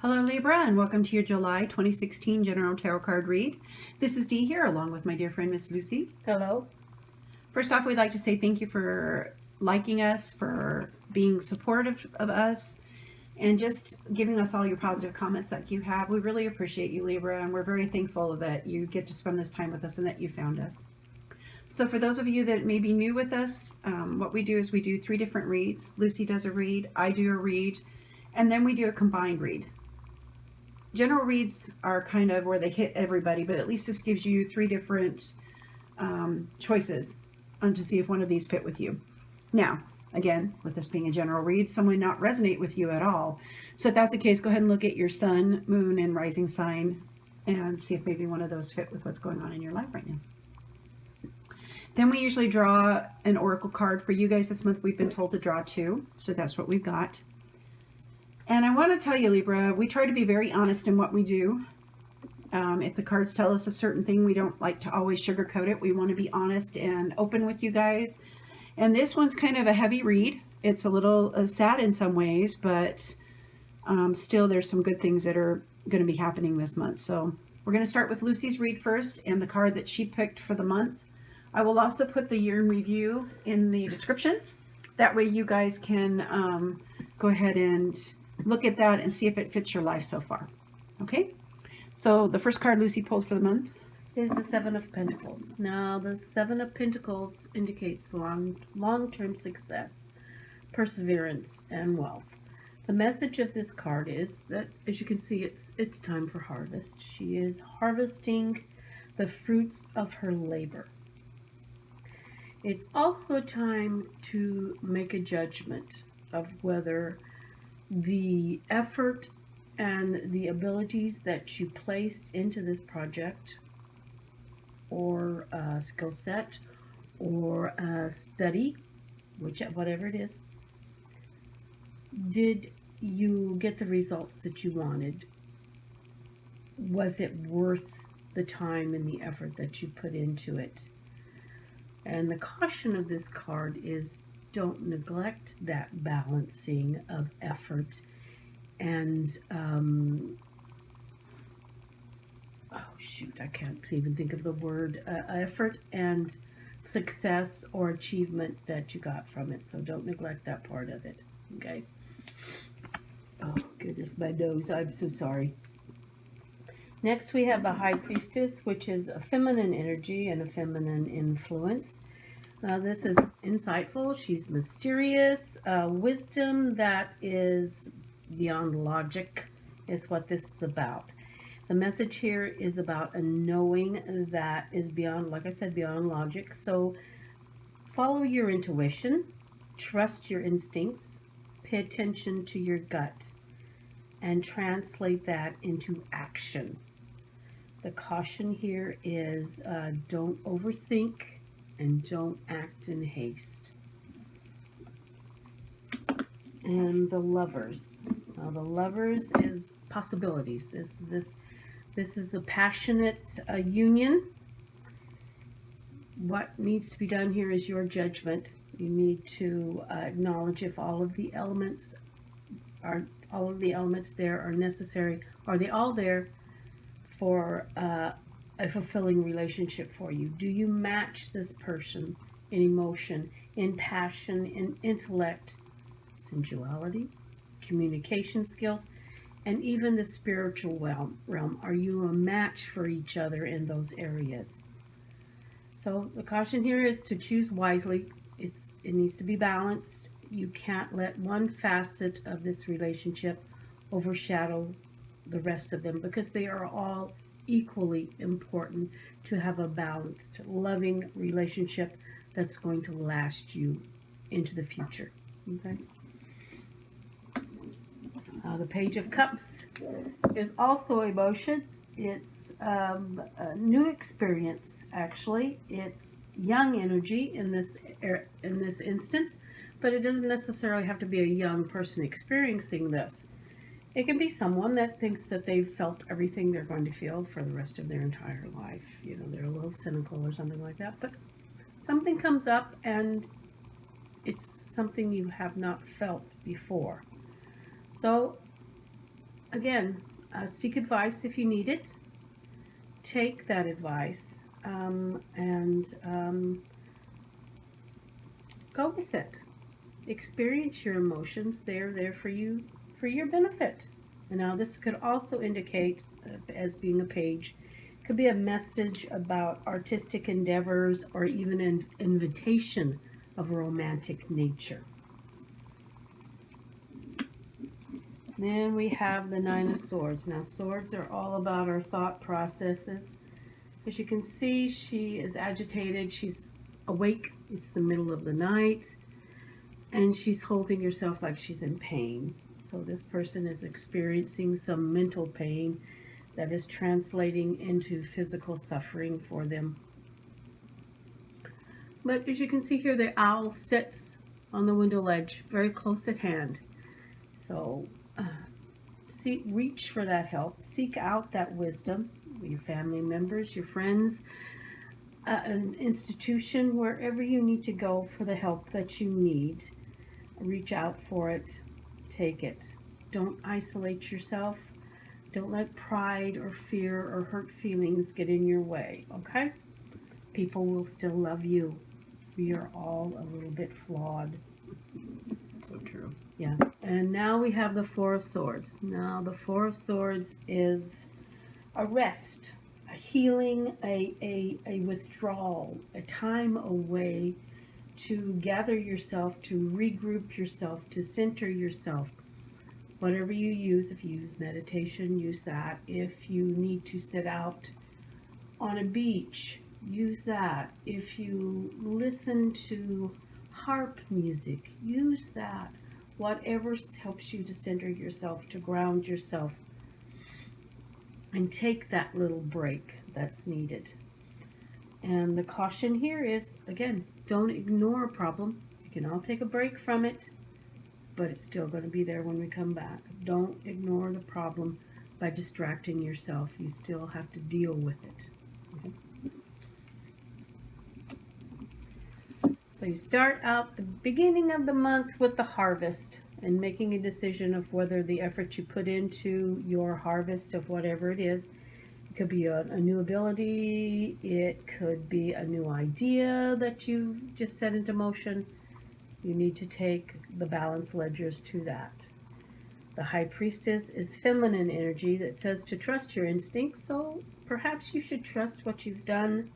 Hello Libra, and welcome to your July 2016 General Tarot Card Read. This is Dee here along with my dear friend Miss Lucy. Hello. First off, we'd like to say thank you for liking us, for being supportive of us, and just giving us all your positive comments that you have. We really appreciate you, Libra, and we're very thankful that you get to spend this time with us and that you found us. So for those of you that may be new with us, what we do is we do 3 different reads. Lucy does a read, I do a read, and then we do a combined read. General reads are kind of where they hit everybody, but at least this gives you 3 different choices to see if one of these fit with you. Now, again, with this being a general read, some may not resonate with you at all. So if that's the case, go ahead and look at your sun, moon, and rising sign and see if maybe one of those fit with what's going on in your life right now. Then we usually draw an oracle card for you guys this month. We've been told to draw 2, so that's what we've got. And I want to tell you, Libra, we try to be very honest in what we do. If the cards tell us a certain thing, we don't like to always sugarcoat it. We want to be honest and open with you guys. And this one's kind of a heavy read. It's a little sad in some ways, but still there's some good things that are going to be happening this month. So we're going to start with Lucy's read first and the card that she picked for the month. I will also put the year in review in the descriptions. That way you guys can go ahead and look at that and see if it fits your life so far. Okay, so the first card Lucy pulled for the month is the Seven of Pentacles. Now, the Seven of Pentacles indicates long-term success, perseverance, and wealth. The message of this card is that, as you can see, it's time for harvest. She is harvesting the fruits of her labor. It's also a time to make a judgment of whether the effort and the abilities that you placed into this project or a skill set or a study, whatever it is, did you get the results that you wanted? Was it worth the time and the effort that you put into it? And the caution of this card is don't neglect that balancing of effort and I can't even think of the word, effort and success or achievement that you got from it. So don't neglect that part of it. Okay. Oh goodness, my nose, I'm so sorry. Next we have the High Priestess, which is a feminine energy and a feminine influence. This is insightful. She's mysterious. Wisdom that is beyond logic is what this is about. The message here is about a knowing that is beyond, like I said, beyond logic. So follow your intuition, trust your instincts, pay attention to your gut, and translate that into action. The caution here is don't overthink and don't act in haste. And the Lovers. Now the Lovers is possibilities. This is a passionate union. What needs to be done here is your judgment. You need to acknowledge if all of the elements there are necessary. Are they all there for a fulfilling relationship for you? Do you match this person in emotion, in passion, in intellect, sensuality, communication skills, and even the spiritual realm? Are you a match for each other in those areas? So the caution here is to choose wisely. It needs to be balanced. You can't let one facet of this relationship overshadow the rest of them, because they are all equally important to have a balanced, loving relationship that's going to last you into the future. Okay. The Page of Cups is also emotions. It's a new experience, actually. It's young energy in this instance, but it doesn't necessarily have to be a young person experiencing this. It can be someone that thinks that they've felt everything they're going to feel for the rest of their entire life. You know, they're a little cynical or something like that. But something comes up and it's something you have not felt before. So again, seek advice if you need it. Take that advice and go with it. Experience your emotions. They're there for you, for your benefit. And now this could also indicate, as being a page, could be a message about artistic endeavors or even an invitation of a romantic nature. Then we have the Nine of Swords. Now, swords are all about our thought processes. As you can see, she is agitated. She's awake. It's the middle of the night. And she's holding herself like she's in pain. So this person is experiencing some mental pain that is translating into physical suffering for them. But as you can see here, the owl sits on the window ledge, very close at hand. So reach for that help. Seek out that wisdom. Your family members, your friends, an institution, wherever you need to go for the help that you need. Reach out for it. Take it. Don't isolate yourself. Don't let pride or fear or hurt feelings get in your way, okay? People will still love you. We are all a little bit flawed. So true. Yeah. And now we have the Four of Swords. Now the Four of Swords is a rest, a healing, a withdrawal, a time away to gather yourself, to regroup yourself, to center yourself. Whatever you use, if you use meditation, use that. If you need to sit out on a beach, use that. If you listen to harp music, use that. Whatever helps you to center yourself, to ground yourself, and take that little break that's needed. And the caution here is, again, don't ignore a problem. You can all take a break from it, but it's still going to be there when we come back. Don't ignore the problem by distracting yourself. You still have to deal with it. Okay? So you start out the beginning of the month with the harvest and making a decision of whether the effort you put into your harvest of whatever it is, it could be a new ability, it could be a new idea that you just set into motion. You need to take the balance ledgers to that. The High Priestess is feminine energy that says to trust your instincts, so perhaps you should trust what you've done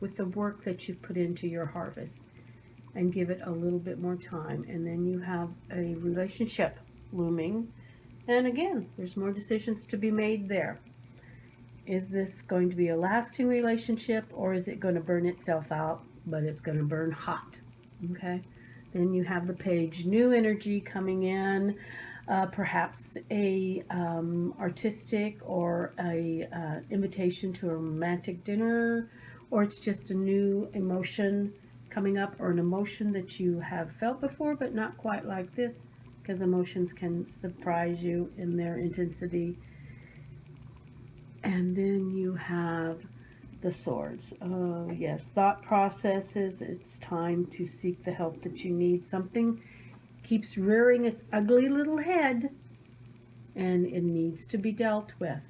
with the work that you've put into your harvest and give it a little bit more time. And then you have a relationship looming. And again, there's more decisions to be made there. Is this going to be a lasting relationship, or is it going to burn itself out, but it's going to burn hot? Okay. Then you have the page, new energy coming in, perhaps a artistic or a invitation to a romantic dinner, or it's just a new emotion coming up, or an emotion that you have felt before but not quite like this, because emotions can surprise you in their intensity. And then you have the swords. Oh yes, thought processes. It's time to seek the help that you need. Something keeps rearing its ugly little head, and it needs to be dealt with.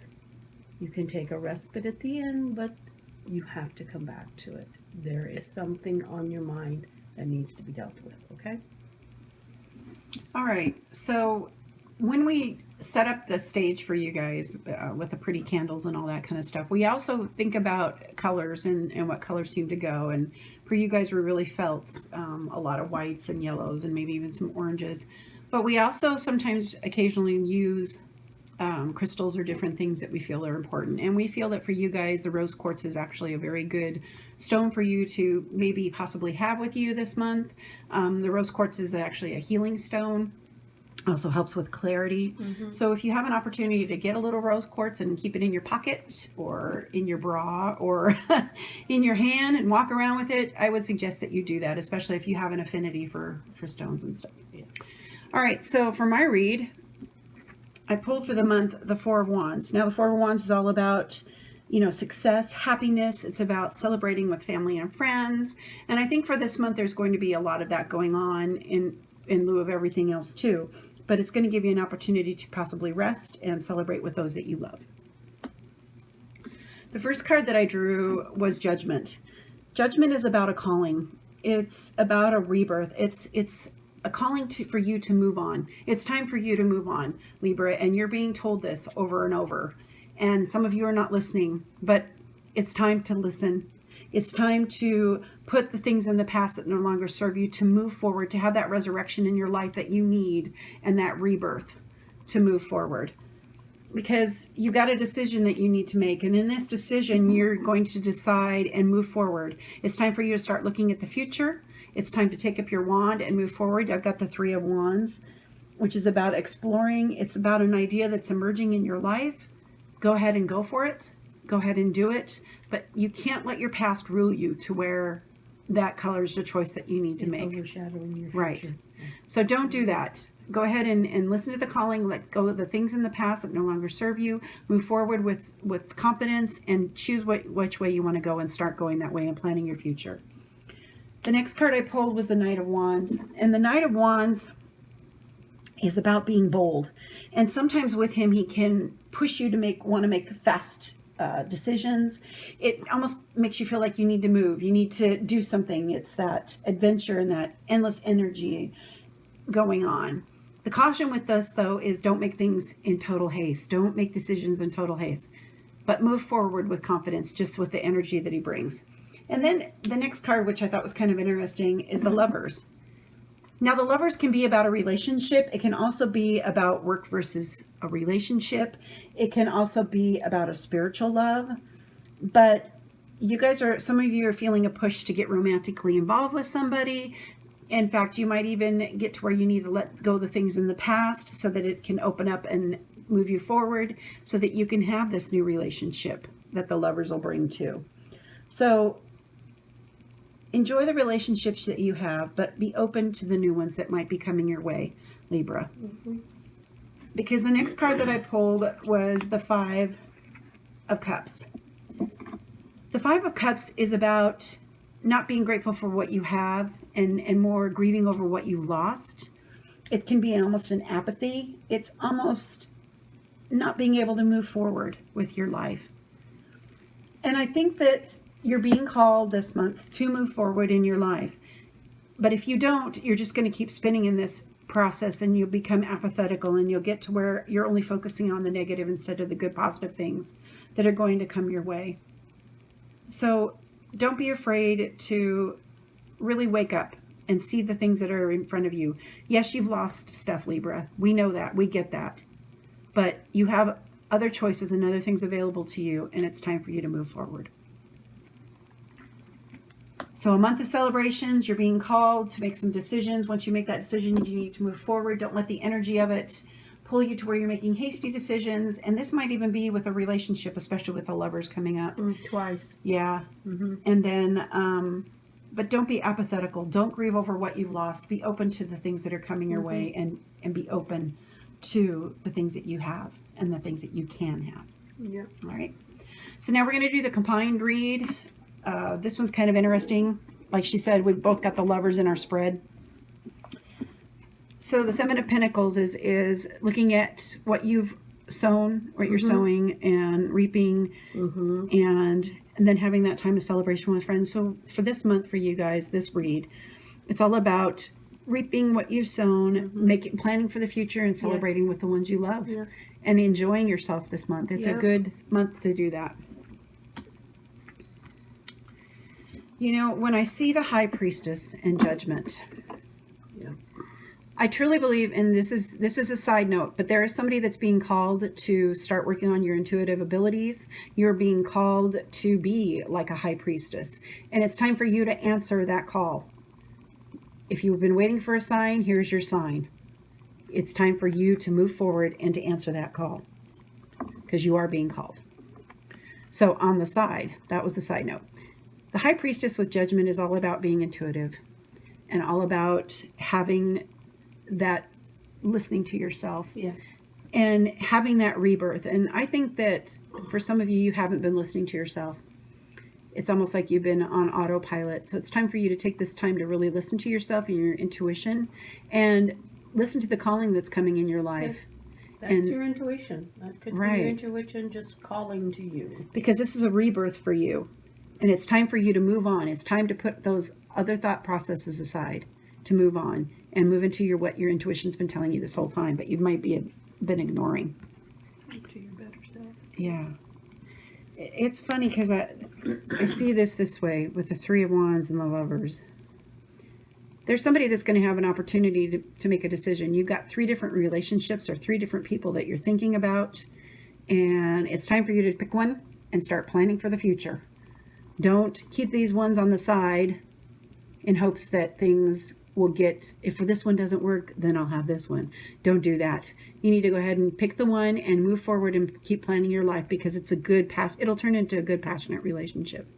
You can take a respite at the end, but you have to come back to it. There is something on your mind that needs to be dealt with, okay? All right. So when we set up the stage for you guys with the pretty candles and all that kind of stuff, we also think about colors and what colors seem to go. And for you guys, we really felt a lot of whites and yellows and maybe even some oranges. But we also sometimes occasionally use crystals or different things that we feel are important. And we feel that for you guys, the rose quartz is actually a very good stone for you to maybe possibly have with you this month. The rose quartz is actually a healing stone. Also helps with clarity. Mm-hmm. So if you have an opportunity to get a little rose quartz and keep it in your pocket or in your bra or in your hand and walk around with it, I would suggest that you do that, especially if you have an affinity for stones and stuff. Yeah. All right, so for my read, I pulled for the month the Four of Wands. Now the Four of Wands is all about, success, happiness. It's about celebrating with family and friends. And I think for this month, there's going to be a lot of that going on in lieu of everything else too. but it's going to give you an opportunity to possibly rest and celebrate with those that you love. The first card that I drew was Judgment. Judgment is about a calling. It's about a rebirth. It's a calling for you to move on. It's time for you to move on, Libra, and you're being told this over and over. And some of you are not listening, but it's time to listen. It's time to put the things in the past that no longer serve you, to move forward, to have that resurrection in your life that you need, and that rebirth to move forward. Because you got a decision that you need to make. And in this decision, you're going to decide and move forward. It's time for you to start looking at the future. It's time to take up your wand and move forward. I've got the Three of Wands, which is about exploring. It's about an idea that's emerging in your life. Go ahead and go for it. Go ahead and do it. But you can't let your past rule you to where that colors the choice that you need to make. Overshadowing your future. Right. So don't do that. Go ahead and listen to the calling. Let go of the things in the past that no longer serve you. Move forward with confidence and choose which way you want to go and start going that way and planning your future. The next card I pulled was the Knight of Wands. And the Knight of Wands is about being bold. And sometimes with him, he can push you to want to make fast decisions. It almost makes you feel like you need to move. You need to do something. It's that adventure and that endless energy going on. The caution with this, though, is don't make things in total haste. Don't make decisions in total haste, but move forward with confidence, just with the energy that he brings. And then the next card, which I thought was kind of interesting, is the Lovers. Now, the Lovers can be about a relationship. It can also be about work versus a relationship. It can also be about a spiritual love. But some of you are feeling a push to get romantically involved with somebody. In fact, you might even get to where you need to let go of the things in the past so that it can open up and move you forward so that you can have this new relationship that the Lovers will bring to. So enjoy the relationships that you have, but be open to the new ones that might be coming your way, Libra. Mm-hmm. Because the next card that I pulled was the Five of Cups. The Five of Cups is about not being grateful for what you have and more grieving over what you lost. It can be almost an apathy. It's almost not being able to move forward with your life. And I think that you're being called this month to move forward in your life. But if you don't, you're just going to keep spinning in this process and you'll become apathetical and you'll get to where you're only focusing on the negative instead of the good, positive things that are going to come your way. So don't be afraid to really wake up and see the things that are in front of you. Yes, you've lost stuff, Libra. We know that. We get that. But you have other choices and other things available to you, and it's time for you to move forward. So a month of celebrations, you're being called to make some decisions. Once you make that decision, you need to move forward. Don't let the energy of it pull you to where you're making hasty decisions. And this might even be with a relationship, especially with the Lovers coming up. Twice. Yeah. Mm-hmm. And then, but don't be apathetical. Don't grieve over what you've lost. Be open to the things that are coming your way and be open to the things that you have and the things that you can have. Yeah. All right. So now we're going to do the combined read. This one's kind of interesting. Like she said, we've both got the Lovers in our spread. So the Seven of Pentacles is looking at what you've sown, what you're sowing and reaping, and then having that time of celebration with friends. So for this month for you guys, this read, it's all about reaping what you've sown, planning for the future, and celebrating with the ones you love, and enjoying yourself this month. It's a good month to do that. You know, when I see the High Priestess and Judgment, I truly believe, and this is a side note, but there is somebody that's being called to start working on your intuitive abilities. You're being called to be like a high priestess, and it's time for you to answer that call. If you've been waiting for a sign, here's your sign. It's time for you to move forward and to answer that call, because you are being called. So on the side, that was the side note. The High Priestess with Judgment is all about being intuitive and all about having that listening to yourself and having that rebirth. And I think that for some of you, you haven't been listening to yourself. It's almost like you've been on autopilot. So it's time for you to take this time to really listen to yourself and your intuition and listen to the calling that's coming in your life. Yes. That's And- your intuition. That could be Right. your intuition just calling to you. Because this is a rebirth for you. And it's time for you to move on. It's time to put those other thought processes aside, to move on and move into what your intuition's been telling you this whole time, but you might be been ignoring. To your better self. Yeah. It's funny because I see this way with the Three of Wands and the Lovers. There's somebody that's going to have an opportunity to make a decision. You've got 3 different relationships or 3 different people that you're thinking about, and it's time for you to pick one and start planning for the future. Don't keep these ones on the side in hopes that things will get, if this one doesn't work, then I'll have this one. Don't do that. You need to go ahead and pick the one and move forward and keep planning your life, because it's a good it'll turn into a good passionate relationship.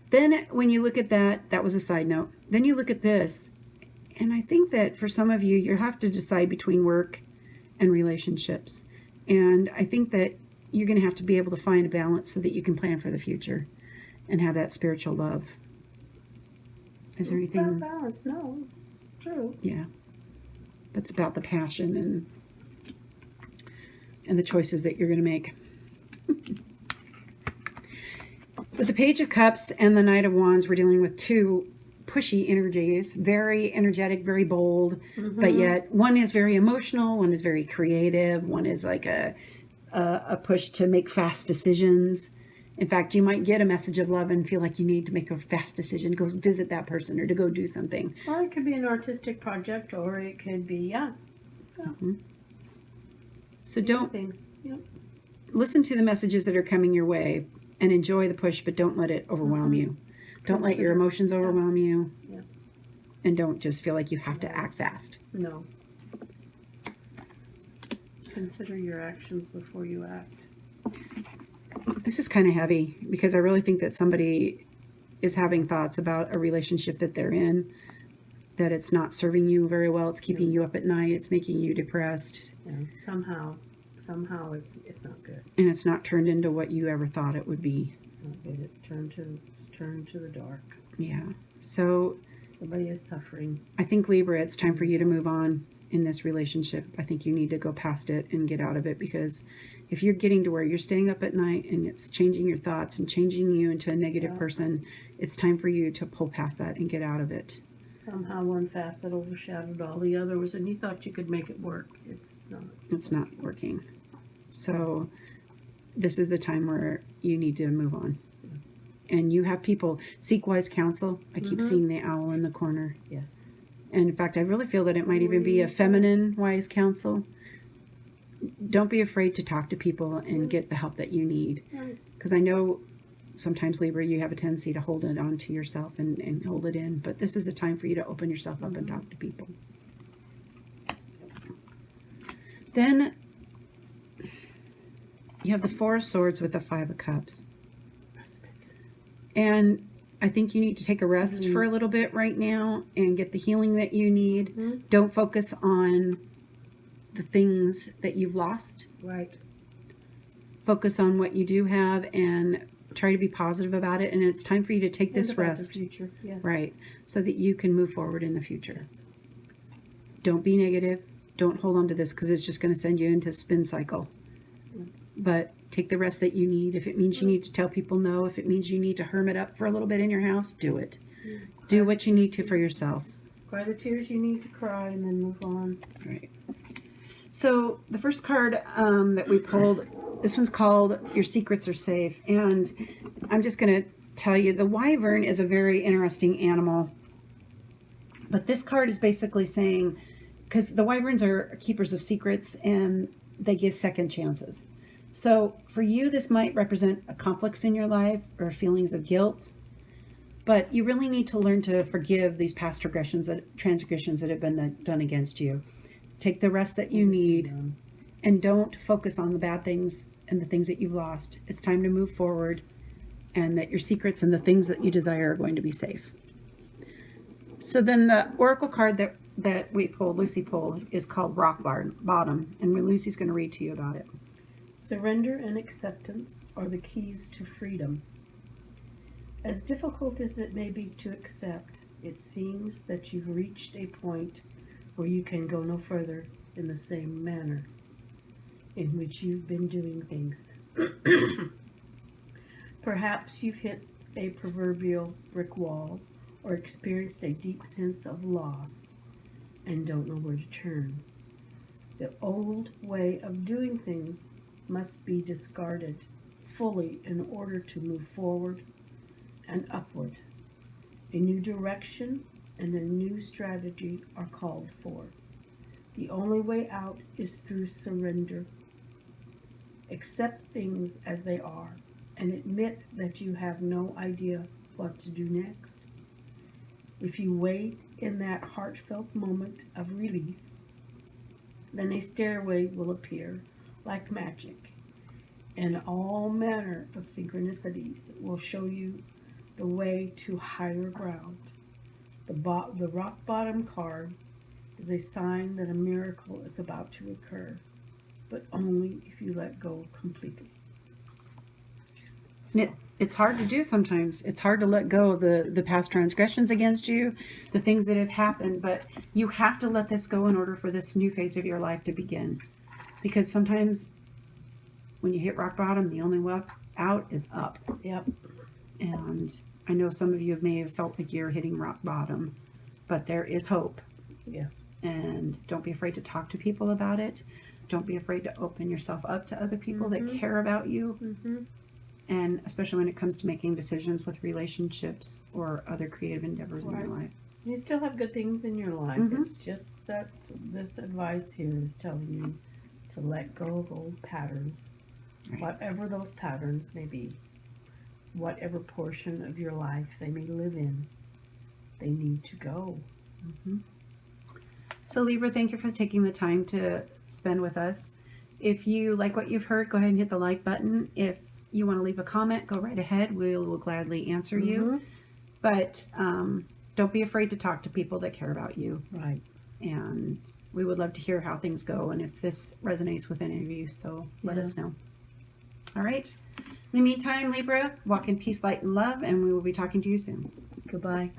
Then when you look at that was a side note. Then you look at this, and I think that for some of you, you have to decide between work and relationships. And I think that you're going to have to be able to find a balance so that you can plan for the future and have that spiritual love. Is there It's anything? about balance. No, it's true. Yeah. It's about the passion and the choices that you're going to make. With the Page of Cups and the Knight of Wands, we're dealing with 2 pushy energies, very energetic, very bold, but yet one is very emotional, one is very creative, one is like a push to make fast decisions. In fact, you might get a message of love and feel like you need to make a fast decision to go visit that person or to go do something. Or it could be an artistic project, or it could be, So don't anything. Yep. listen to the messages that are coming your way and enjoy the push, but don't let it overwhelm you. Don't let your emotions overwhelm you. Yeah. And don't just feel like you have to act fast. No. Consider your actions before you act. This is kind of heavy because I really think that somebody is having thoughts about a relationship that they're in, that it's not serving you very well. It's keeping you up at night. It's making you depressed. Yeah. Somehow it's not good. And it's not turned into what you ever thought it would be. It's not good. It's turned to the dark. Yeah. So Everybody is suffering. I think, Libra, it's time for you to move on in this relationship. I think you need to go past it and get out of it, because if you're getting to where you're staying up at night and it's changing your thoughts and changing you into a negative person, it's time for you to pull past that and get out of it. Somehow one facet overshadowed all the others, and you thought you could make it work. It's not. It's not working. So this is the time where you need to move on. And you have people, seek wise counsel. I keep seeing the owl in the corner. Yes. And in fact, I really feel that it might even be a feminine wise counsel. Don't be afraid to talk to people and get the help that you need. Right. Because I know sometimes, Libra, you have a tendency to hold it on to yourself and hold it in. But this is a time for you to open yourself up and talk to people. Then you have the Four of Swords with the Five of Cups. And I think you need to take a rest for a little bit right now and get the healing that you need. Don't focus on the things that you've lost. Right. Focus on what you do have and try to be positive about it. And it's time for you to take this rest. The future. Yes. Right. So that you can move forward in the future. Yes. Don't be negative. Don't hold on to this, because it's just going to send you into a spin cycle. But take the rest that you need. If it means you need to tell people no, if it means you need to hermit up for a little bit in your house, do it. Do what you need to for yourself. Cry the tears you need to cry, and then move on. Right. So the first card that we pulled, this one's called Your Secrets Are Safe. And I'm just going to tell you, the wyvern is a very interesting animal. But this card is basically saying, because the wyverns are keepers of secrets and they give second chances. So for you, this might represent conflicts in your life or feelings of guilt, but you really need to learn to forgive these past transgressions that have been done against you. Take the rest that you need and don't focus on the bad things and the things that you've lost. It's time to move forward, and that your secrets and the things that you desire are going to be safe. So then the oracle card that we pulled, Lucy pulled, is called Rock Bottom, and Lucy's going to read to you about it. Surrender and acceptance are the keys to freedom. As difficult as it may be to accept, it seems that you've reached a point or you can go no further in the same manner in which you've been doing things. Perhaps you've hit a proverbial brick wall or experienced a deep sense of loss and don't know where to turn. The old way of doing things must be discarded fully in order to move forward and upward. A new direction and a new strategy are called for. The only way out is through surrender. Accept things as they are and admit that you have no idea what to do next. If you wait in that heartfelt moment of release, then a stairway will appear like magic, and all manner of synchronicities will show you the way to higher ground. The rock bottom card is a sign that a miracle is about to occur, but only if you let go completely. It's hard to do sometimes. It's hard to let go of the past transgressions against you, the things that have happened, but you have to let this go in order for this new phase of your life to begin. Because sometimes when you hit rock bottom, the only way out is up. Yep. And I know some of you may have felt like you're hitting rock bottom, but there is hope. Yes. And don't be afraid to talk to people about it. Don't be afraid to open yourself up to other people that care about you. Mm-hmm. And especially when it comes to making decisions with relationships or other creative endeavors in your life. You still have good things in your life. Mhm. It's just that this advice here is telling you to let go of old patterns, Right. whatever those patterns may be, whatever portion of your life they may live in, they need to go. Mm-hmm. So Libra, thank you for taking the time to spend with us. If you like what you've heard, go ahead and hit the like button. If you want to leave a comment, go right ahead. We will gladly answer you. But don't be afraid to talk to people that care about you. Right. And we would love to hear how things go and if this resonates with any of you. So let us know. All right. In the meantime, Libra, walk in peace, light, and love, and we will be talking to you soon. Goodbye.